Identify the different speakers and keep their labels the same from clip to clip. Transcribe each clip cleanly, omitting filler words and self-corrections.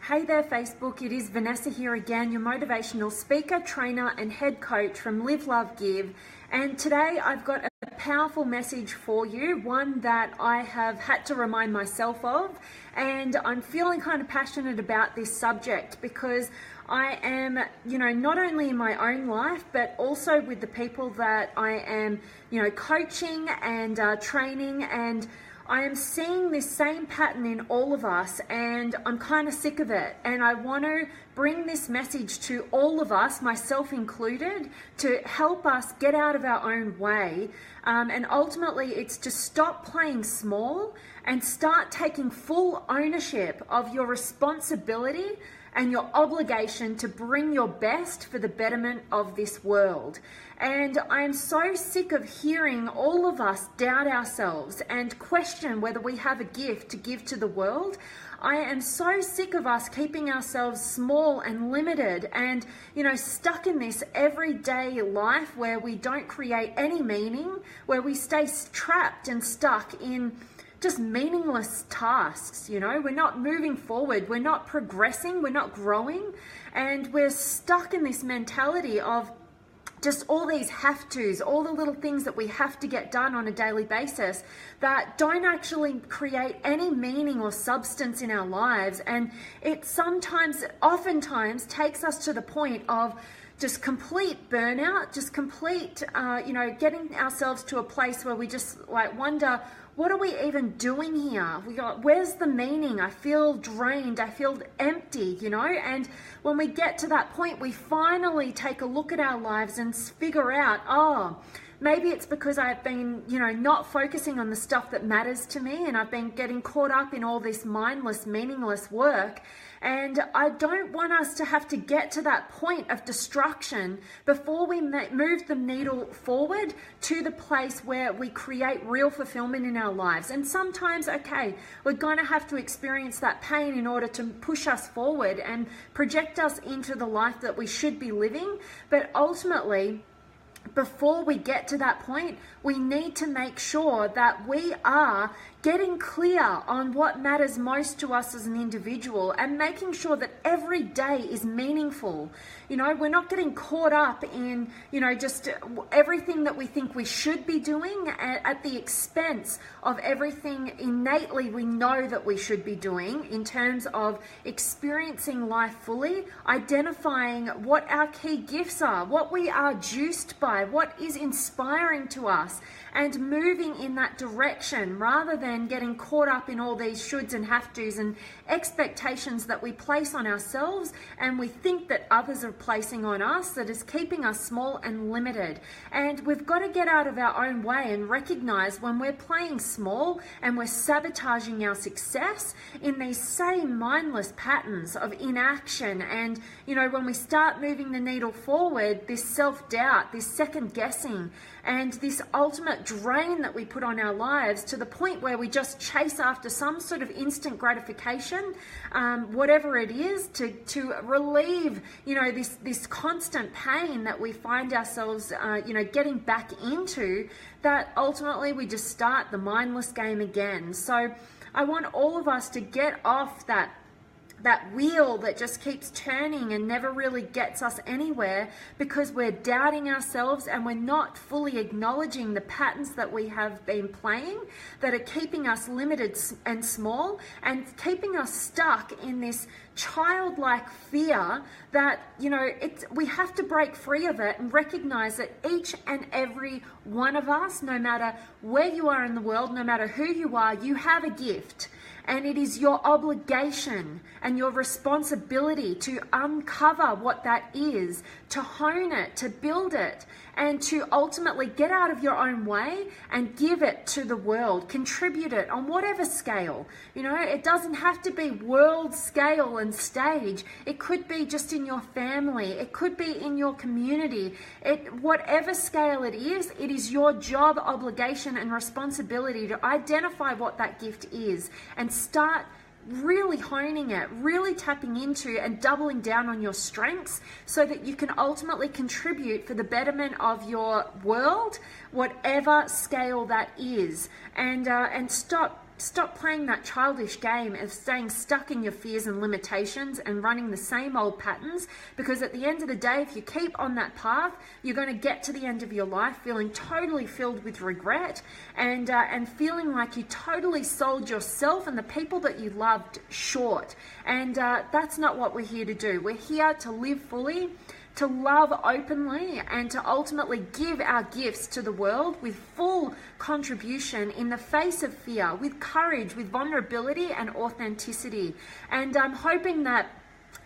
Speaker 1: Hey there Facebook, it is Vanessa here again, your motivational speaker, trainer and head coach from Live, Love, Give. And today I've got a powerful message for you, one that I have had to remind myself of, and I'm feeling kind of passionate about this subject because I am, not only in my own life, but also with the people that I am, coaching and training, and I am seeing this same pattern in all of us, and I'm kind of sick of it. And I want to bring this message to all of us, myself included, to help us get out of our own way. And ultimately, it's to stop playing small and start taking full ownership of your responsibility and your obligation to bring your best for the betterment of this world. And I am so sick of hearing all of us doubt ourselves and question whether we have a gift to give to the world. I am so sick of us keeping ourselves small and limited and, stuck in this everyday life where we don't create any meaning, where we stay trapped and stuck in just meaningless tasks. We're not moving forward, we're not progressing, we're not growing, and we're stuck in this mentality of just all these have tos, all the little things that we have to get done on a daily basis that don't actually create any meaning or substance in our lives. And it oftentimes takes us to the point of just complete burnout, just complete, getting ourselves to a place where we just wonder, what are we even doing here? Where's the meaning? I feel drained, I feel empty, and when we get to that point, we finally take a look at our lives and figure out, maybe it's because I've been, not focusing on the stuff that matters to me, and I've been getting caught up in all this mindless, meaningless work. And I don't want us to have to get to that point of destruction before we move the needle forward to the place where we create real fulfillment in our lives. And sometimes, we're going to have to experience that pain in order to push us forward and project us into the life that we should be living. But ultimately, before we get to that point, we need to make sure that we are getting clear on what matters most to us as an individual and making sure that every day is meaningful. We're not getting caught up in, just everything that we think we should be doing at the expense of everything innately we know that we should be doing in terms of experiencing life fully, identifying what our key gifts are, what we are juiced by, what is inspiring to us, and moving in that direction rather than getting caught up in all these shoulds and have-tos and expectations that we place on ourselves and we think that others are placing on us, that is keeping us small and limited. And we've got to get out of our own way and recognize when we're playing small and we're sabotaging our success in these same mindless patterns of inaction. And, when we start moving the needle forward, this self-doubt, this second guessing, and this ultimate drain that we put on our lives to the point where we just chase after some sort of instant gratification, whatever it is, to relieve, this constant pain that we find ourselves, getting back into, that ultimately we just start the mindless game again. So I want all of us to get off that wheel that just keeps turning and never really gets us anywhere because we're doubting ourselves and we're not fully acknowledging the patterns that we have been playing that are keeping us limited and small and keeping us stuck in this childlike fear that, we have to break free of it and recognize that each and every one of us, no matter where you are in the world, no matter who you are, you have a gift. And it is your obligation and your responsibility to uncover what that is, to hone it, to build it, and to ultimately get out of your own way and give it to the world, contribute it on whatever scale. It doesn't have to be world scale and stage. It could be just in your family. It could be in your community. Whatever scale it is your job, obligation, and responsibility to identify what that gift is and start really honing it, really tapping into and doubling down on your strengths so that you can ultimately contribute for the betterment of your world, whatever scale that is, and stop stop playing that childish game of staying stuck in your fears and limitations and running the same old patterns, because at the end of the day, if you keep on that path, you're going to get to the end of your life feeling totally filled with regret and feeling like you totally sold yourself and the people that you loved short. And that's not what we're here to do. We're here to live fully, to love openly, and to ultimately give our gifts to the world with full contribution in the face of fear, with courage, with vulnerability and authenticity. And I'm hoping that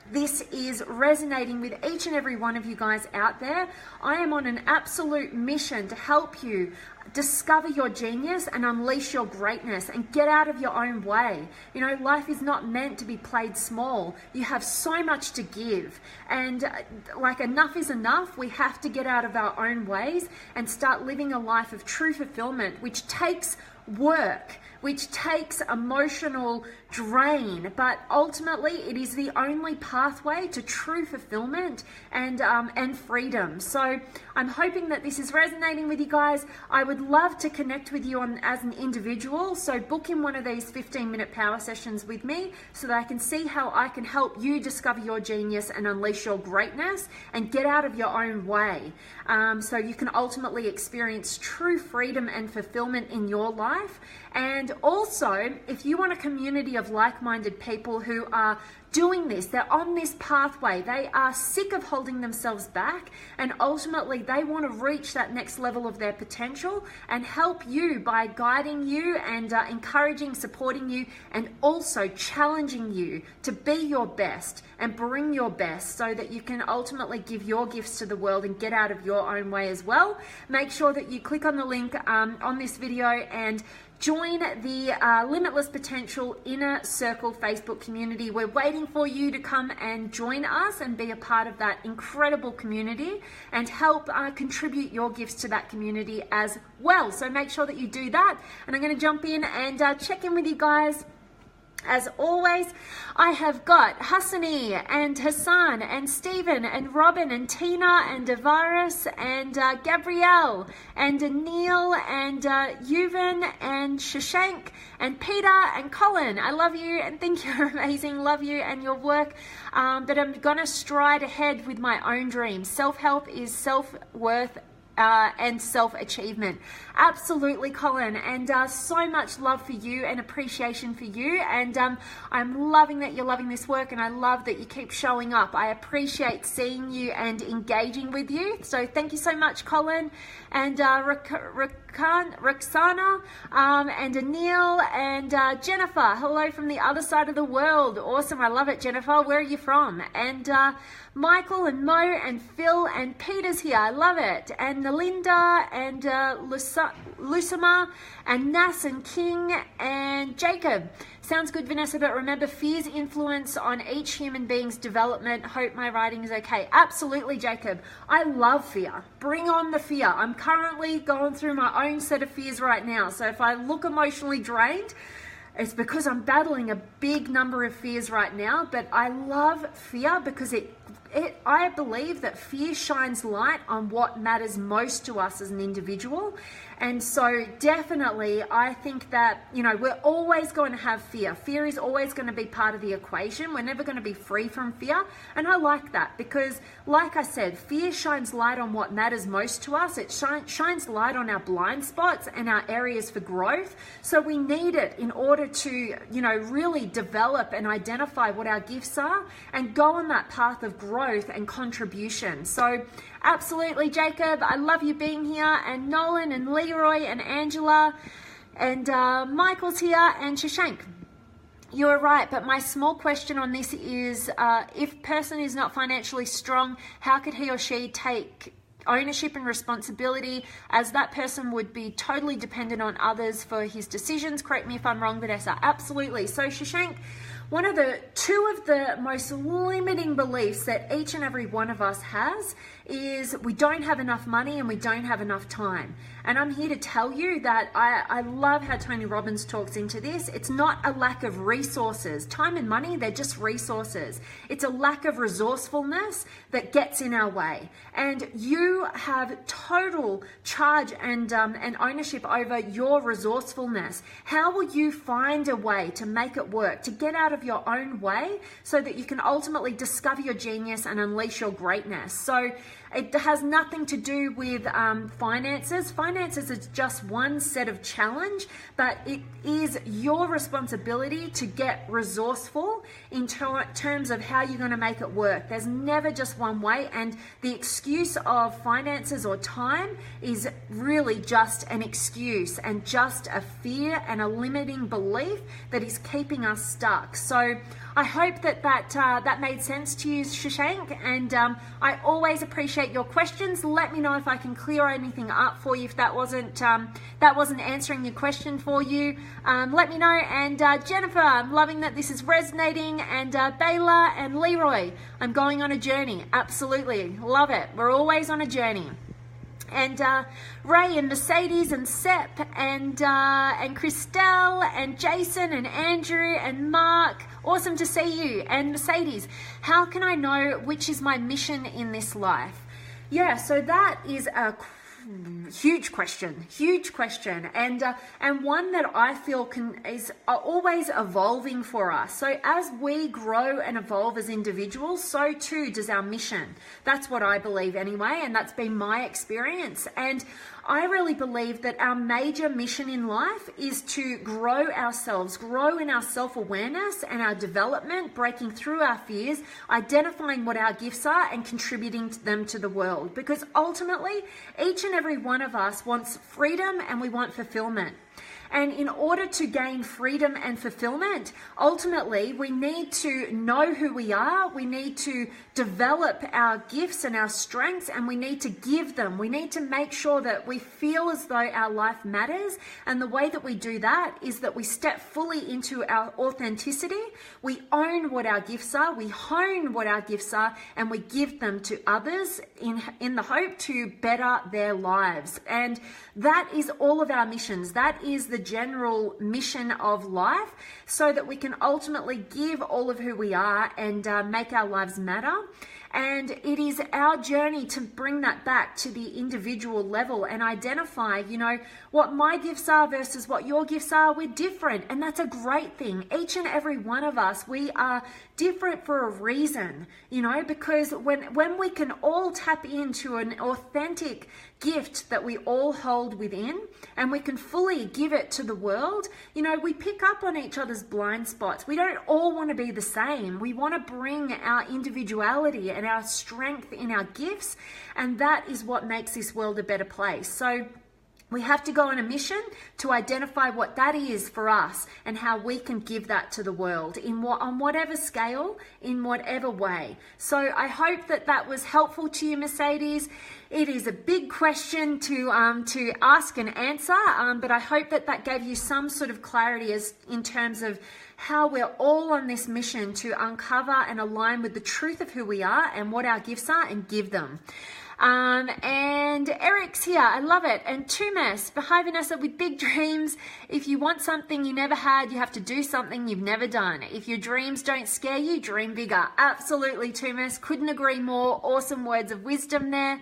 Speaker 1: this is resonating with each and every one of you guys out there. I am on an absolute mission to help you discover your genius and unleash your greatness and get out of your own way. You know, life is not meant to be played small. You have so much to give, and like, enough is enough. We have to get out of our own ways and start living a life of true fulfillment, which takes work, which takes emotional drain, but ultimately it is the only pathway to true fulfillment and freedom. So I'm hoping that this is resonating with you guys. I would love to connect with you as an individual, so book in one of these 15-minute power sessions with me so that I can see how I can help you discover your genius and unleash your greatness and get out of your own way, so you can ultimately experience true freedom and fulfillment in your life. And also, if you want a community of like-minded people who are doing this, they're on this pathway, they are sick of holding themselves back, and ultimately they want to reach that next level of their potential, and help you by guiding you and encouraging, supporting you, and also challenging you to be your best and bring your best so that you can ultimately give your gifts to the world and get out of your own way as well. Make sure that you click on the link on this video and join the Limitless Potential Inner Circle Facebook community. We're waiting for you to come and join us and be a part of that incredible community and help contribute your gifts to that community as well. So make sure that you do that. And I'm going to jump in and check in with you guys. As always, I have got Hassani and Hassan and Stephen and Robin and Tina and Davaris and Gabrielle and Neil and Yuvan and Shashank and Peter and Colin. I love you and think you're amazing. Love you and your work. But I'm going to stride ahead with my own dreams. Self-help is self-worth and self-achievement. Absolutely, Colin, and so much love for you and appreciation for you, and I'm loving that you're loving this work, and I love that you keep showing up. I appreciate seeing you and engaging with you, so thank you so much, Colin, and Roxana, and Anil, and Jennifer, hello from the other side of the world. Awesome, I love it, Jennifer. Where are you from? And Michael and Mo and Phil and Peter's here. I love it. And Nalinda and Lusama and Nas and King and Jacob. Sounds good, Vanessa, but remember, fear's influence on each human being's development. Hope my writing is okay. Absolutely, Jacob. I love fear. Bring on the fear. I'm currently going through my own set of fears right now. So if I look emotionally drained, it's because I'm battling a big number of fears right now. But I love fear because I believe that fear shines light on what matters most to us as an individual. And so definitely, I think that, you know, we're always going to have fear. Fear is always going to be part of the equation. We're never going to be free from fear. And I like that because, like I said, fear shines light on what matters most to us. It shines light on our blind spots and our areas for growth. So we need it in order to, you know, really develop and identify what our gifts are and go on that path of growth and contribution. So absolutely, Jacob, I love you being here, and Nolan and Leroy and Angela and Michael's here and Shashank. You're right, but my small question on this is, if person is not financially strong, how could he or she take ownership and responsibility, as that person would be totally dependent on others for his decisions? Correct me if I'm wrong, Vanessa. Absolutely. So Shashank, two of the most limiting beliefs that each and every one of us has is we don't have enough money and we don't have enough time. And I'm here to tell you that I love how Tony Robbins talks into this. It's not a lack of resources. Time and money, they're just resources. It's a lack of resourcefulness that gets in our way. And you have total charge and ownership over your resourcefulness. How will you find a way to make it work, to get out of your own way so that you can ultimately discover your genius and unleash your greatness? So it has nothing to do with finances. Finances is just one set of challenge, but it is your responsibility to get resourceful in terms of how you're going to make it work. There's never just one way, and the excuse of finances or time is really just an excuse and just a fear and a limiting belief that is keeping us stuck. So I hope that made sense to you, Shashank, and I always appreciate your questions. Let me know if I can clear anything up for you if that wasn't answering your question for you. Let me know. And Jennifer, I'm loving that this is resonating. And Bayla and Leroy, I'm going on a journey. Absolutely, love it. We're always on a journey. And Ray and Mercedes and Sep and Christelle and Jason and Andrew and Mark, awesome to see you. And Mercedes, how can I know which is my mission in this life? Yeah, so that is a huge question, and one that I feel is always evolving for us. So as we grow and evolve as individuals, so too does our mission. That's what I believe anyway, and that's been my experience. And I really believe that our major mission in life is to grow ourselves, grow in our self-awareness and our development, breaking through our fears, identifying what our gifts are and contributing them to the world. Because ultimately, each and every one of us wants freedom and we want fulfillment. And in order to gain freedom and fulfillment, ultimately, we need to know who we are. We need to develop our gifts and our strengths, and we need to give them. We need to make sure that we feel as though our life matters. And the way that we do that is that we step fully into our authenticity. We own what our gifts are. We hone what our gifts are, and we give them to others in the hope to better their lives. And that is all of our missions. That is the general mission of life, so that we can ultimately give all of who we are and make our lives matter. And it is our journey to bring that back to the individual level and identify, what my gifts are versus what your gifts are. We're different, and that's a great thing. Each and every one of us, we are different for a reason, because when we can all tap into an authentic gift that we all hold within, and we can fully give it to the world, we pick up on each other's blind spots. We don't all want to be the same. We want to bring our individuality and our strength in our gifts, and that is what makes this world a better place. So we have to go on a mission to identify what that is for us and how we can give that to the world on whatever scale, in whatever way. So I hope that was helpful to you, Mercedes. It is a big question to ask and answer, but I hope that gave you some sort of clarity in terms of how we're all on this mission to uncover and align with the truth of who we are and what our gifts are and give them. And Eric's here. I love it. And Tumas, hi Vanessa, with big dreams. If you want something you never had, you have to do something you've never done. If your dreams don't scare you, dream bigger. Absolutely, Tumas. Couldn't agree more. Awesome words of wisdom there.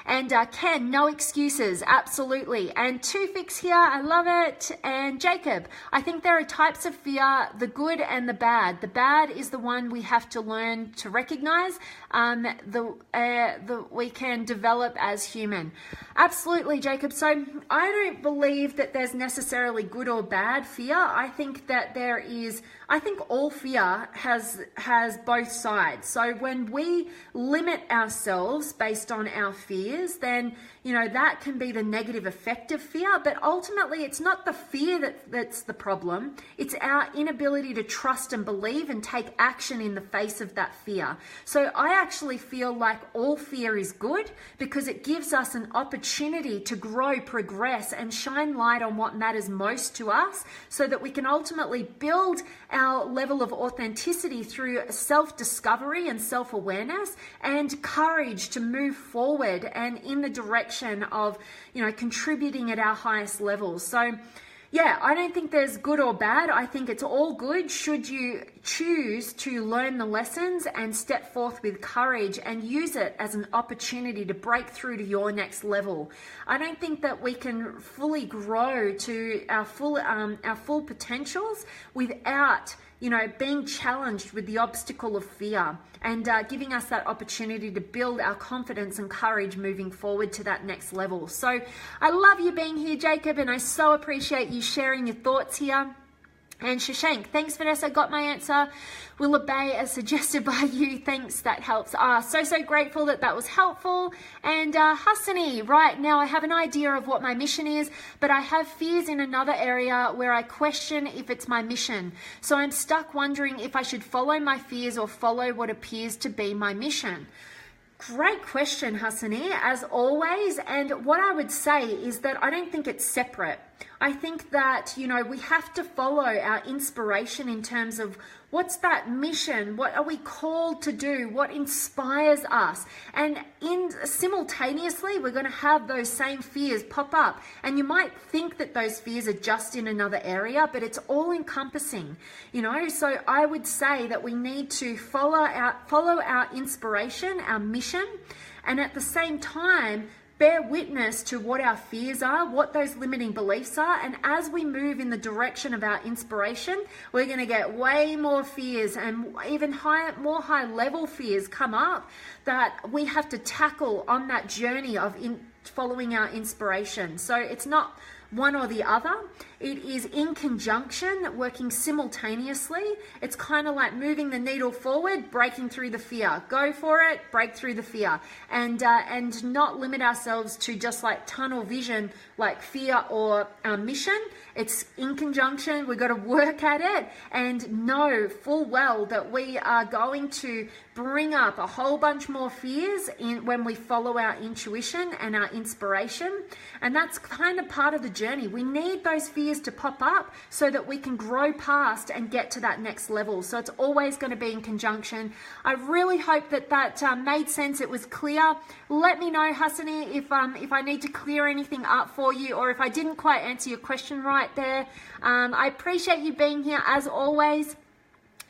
Speaker 1: And Ken, no excuses, absolutely. And Tufix here, I love it. And Jacob, I think there are types of fear, the good and the bad. The bad is the one we have to learn to recognize, we can develop as human. Absolutely, Jacob. So I don't believe that there's necessarily good or bad fear. I think that I think all fear has both sides. So when we limit ourselves based on our fears, then that can be the negative effect of fear. But ultimately, it's not the fear that's the problem. It's our inability to trust and believe and take action in the face of that fear. So I actually feel like all fear is good, because it gives us an opportunity to grow, progress, and shine light on what matters most to us, so that we can ultimately build our level of authenticity through self-discovery and self-awareness, and courage to move forward and in the direction of, contributing at our highest levels. So yeah, I don't think there's good or bad. I think it's all good should you choose to learn the lessons and step forth with courage and use it as an opportunity to break through to your next level. I don't think that we can fully grow to our full potentials without being challenged with the obstacle of fear, and giving us that opportunity to build our confidence and courage moving forward to that next level. So I love you being here, Jacob, and I so appreciate you sharing your thoughts here. And Shashank, thanks Vanessa, got my answer. Will obey as suggested by you. Thanks, that helps. So grateful that was helpful. And Hassani, right now I have an idea of what my mission is, but I have fears in another area where I question if it's my mission. So I'm stuck wondering if I should follow my fears or follow what appears to be my mission. Great question, Hassani, as always. And what I would say is that I don't think it's separate. I think that, we have to follow our inspiration in terms of what's that mission? What are we called to do? What inspires us? And simultaneously, we're going to have those same fears pop up. And you might think that those fears are just in another area, but it's all encompassing, So I would say that we need to follow our inspiration, our mission, and at the same time, bear witness to what our fears are, what those limiting beliefs are, and as we move in the direction of our inspiration, we're going to get way more fears and even more high-level fears come up that we have to tackle on that journey of following our inspiration. So it's not one or the other. It is in conjunction, working simultaneously. It's kind of like moving the needle forward, breaking through the fear. Go for it, break through the fear, and not limit ourselves to just like tunnel vision, like fear or mission. It's in conjunction. We've got to work at it and know full well that we are going to bring up a whole bunch more fears when we follow our intuition and our inspiration. And that's kind of part of the journey. We need those fears to pop up so that we can grow past and get to that next level. So it's always going to be in conjunction. I really hope that made sense. It was clear. Let me know, Hassani, if I need to clear anything up for you, or if I didn't quite answer your question right there. I appreciate you being here as always.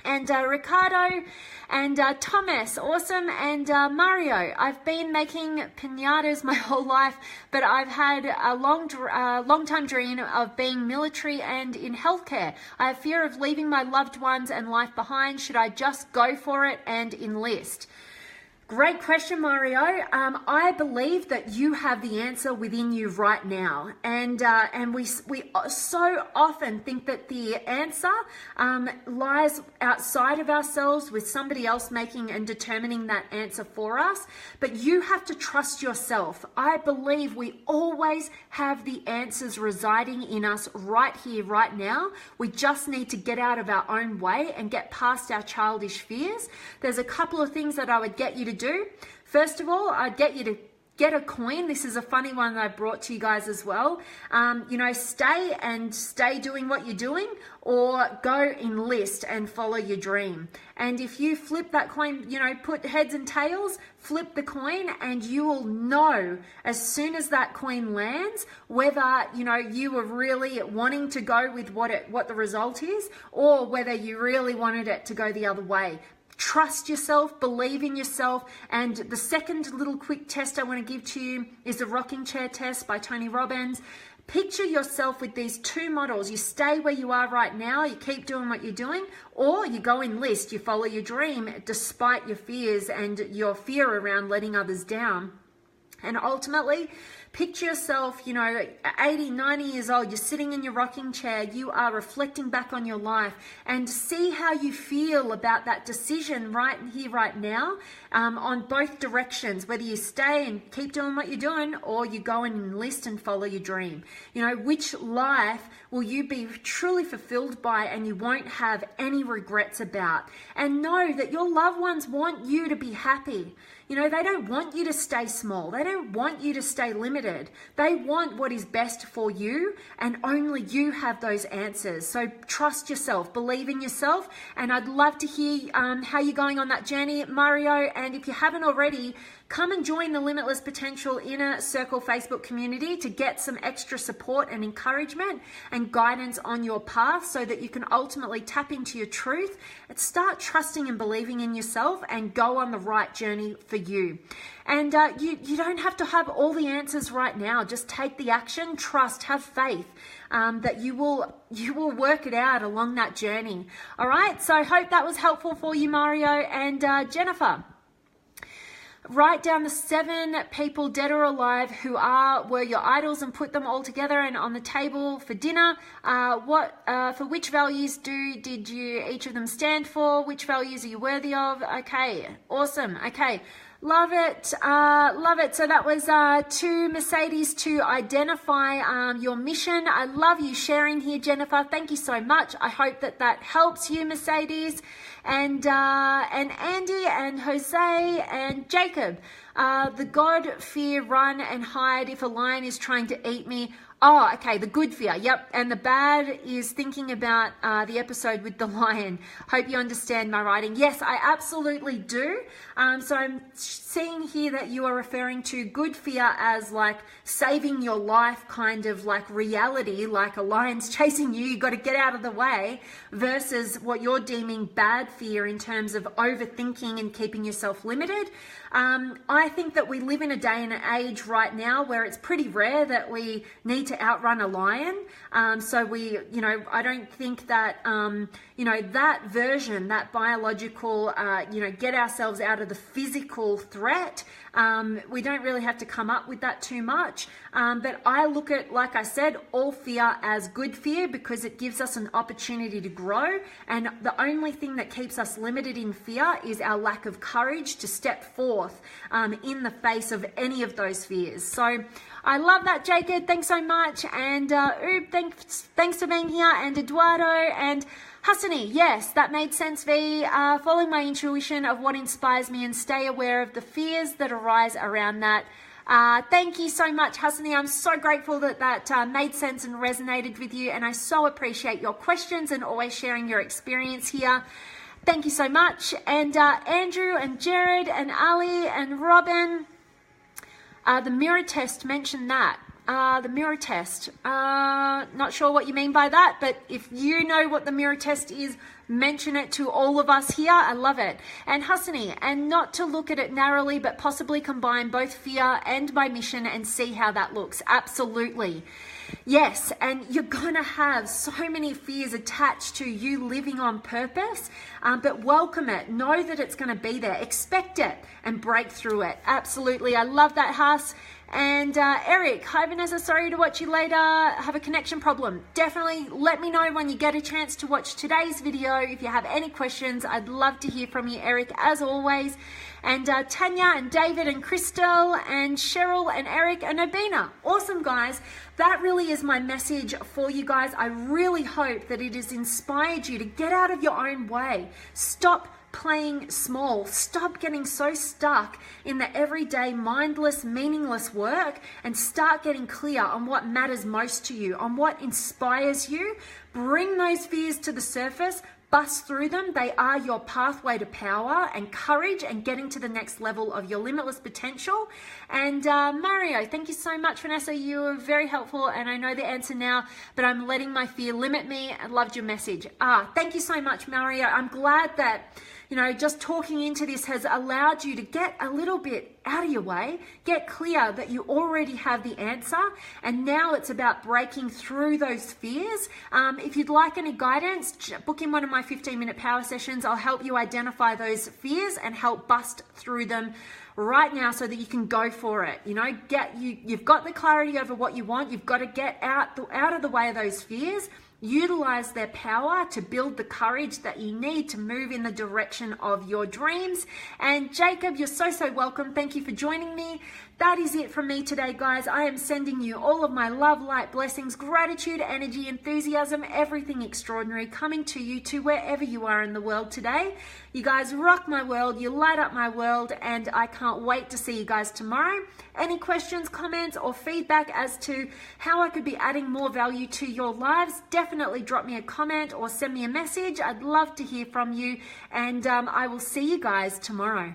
Speaker 1: And Ricardo and Thomas, awesome, and Mario. I've been making piñatas my whole life, but I've had a long time dream of being military and in healthcare. I have fear of leaving my loved ones and life behind. Should I just go for it and enlist? Great question, Mario. I believe that you have the answer within you right now, and we so often think that the answer lies outside of ourselves, with somebody else making and determining that answer for us. But you have to trust yourself. I believe we always have the answers residing in us right here, right now. We just need to get out of our own way and get past our childish fears. There's a couple of things that I would get you to do. First of all, I'd get you to get a coin. This is a funny one that I brought to you guys as well. Stay doing what you're doing, or go enlist and follow your dream. And if you flip that coin, put heads and tails, flip the coin, and you will know as soon as that coin lands whether you were really wanting to go with what the result is, or whether you really wanted it to go the other way. Trust yourself, believe in yourself. And the second little quick test I want to give to you is the rocking chair test by Tony Robbins. Picture yourself with these two models. You stay where you are right now, you keep doing what you're doing, or you go enlist, you follow your dream despite your fears and your fear around letting others down. And ultimately, picture yourself, 80, 90 years old, you're sitting in your rocking chair, you are reflecting back on your life, and see how you feel about that decision right here, right now, on both directions, whether you stay and keep doing what you're doing, or you go and enlist and follow your dream. Which life will you be truly fulfilled by and you won't have any regrets about? And know that your loved ones want you to be happy. They don't want you to stay small. They don't want you to stay limited. limited. They want what is best for you, and only you have those answers. So trust yourself, believe in yourself, and I'd love to hear how you're going on that journey, Mario. And if you haven't already, come and join the Limitless Potential Inner Circle Facebook community to get some extra support and encouragement and guidance on your path so that you can ultimately tap into your truth and start trusting and believing in yourself and go on the right journey for you. And you don't have to have all the answers right now. Just take the action, trust, have faith that you will work it out along that journey. All right, so I hope that was helpful for you, Mario. And Jennifer, write down the 7 people, dead or alive, who were your idols and put them all together and on the table for dinner. For which values did you each of them stand for? Which values are you worthy of? Okay, awesome. Okay, love it. Love it. So that was to Mercedes to identify your mission. I love you sharing here, Jennifer. Thank you so much. I hope that helps you, Mercedes. And Andy and Jose and Jacob, the God fear, run and hide if a lion is trying to eat me. Oh, okay, the good fear, yep. And the bad is thinking about the episode with the lion. Hope you understand my writing. Yes, I absolutely do. So I'm seeing here that you are referring to good fear as like saving your life kind of like reality, like a lion's chasing you, you got to get out of the way, versus what you're deeming bad fear in terms of overthinking and keeping yourself limited. I think that we live in a day and age right now where it's pretty rare that we need to outrun a lion. So I don't think that, that version, that biological, get ourselves out of the physical threat. We don't really have to come up with that too much. But I look at, like I said, all fear as good fear because it gives us an opportunity to grow. And the only thing that keeps us limited in fear is our lack of courage to step forth in the face of any of those fears. So I love that, Jacob. Thanks so much. And thanks for being here. And Eduardo and Hassani, yes, that made sense, V. Following my intuition of what inspires me and stay aware of the fears that arise around that. Thank you so much, Hassani. I'm so grateful that made sense and resonated with you. And I so appreciate your questions and always sharing your experience here. Thank you so much. And Andrew and Jared and Ali and Robin, the mirror test mentioned that. The mirror test. Not sure what you mean by that, but if you know what the mirror test is, mention it to all of us here. I love it. And Hassani, and not to look at it narrowly, but possibly combine both fear and my mission and see how that looks. Absolutely. Yes, and you're going to have so many fears attached to you living on purpose, but welcome it. Know that it's going to be there. Expect it and break through it. Absolutely. I love that, Hass. And Eric, hi Vanessa, sorry to watch you later. Have a connection problem. Definitely let me know when you get a chance to watch today's video. If you have any questions, I'd love to hear from you, Eric, as always. And Tanya and David and Crystal and Cheryl and Eric and Obina. Awesome, guys. That really is my message for you guys. I really hope that it has inspired you to get out of your own way. Stop playing small. Stop getting so stuck in the everyday mindless, meaningless work and start getting clear on what matters most to you, on what inspires you. Bring those fears to the surface. Bust through them. They are your pathway to power and courage and getting to the next level of your limitless potential. And Mario, thank you so much, Vanessa. You were very helpful and I know the answer now, but I'm letting my fear limit me. I loved your message. Thank you so much, Mario. I'm glad that, just talking into this has allowed you to get a little bit out of your way, get clear that you already have the answer, and now it's about breaking through those fears. If you'd like any guidance, book in one of my 15-minute power sessions. I'll help you identify those fears and help bust through them right now so that you can go for it. You've got the clarity over what you want. You've got to get out of the way of those fears. Utilize their power to build the courage that you need to move in the direction of your dreams. And Jacob, you're so welcome. Thank you for joining me. That is it from me today, guys. I am sending you all of my love, light, blessings, gratitude, energy, enthusiasm, everything extraordinary coming to you to wherever you are in the world today. You guys rock my world, you light up my world, and I can't wait to see you guys tomorrow. Any questions, comments, or feedback as to how I could be adding more value to your lives, definitely drop me a comment or send me a message. I'd love to hear from you, and I will see you guys tomorrow.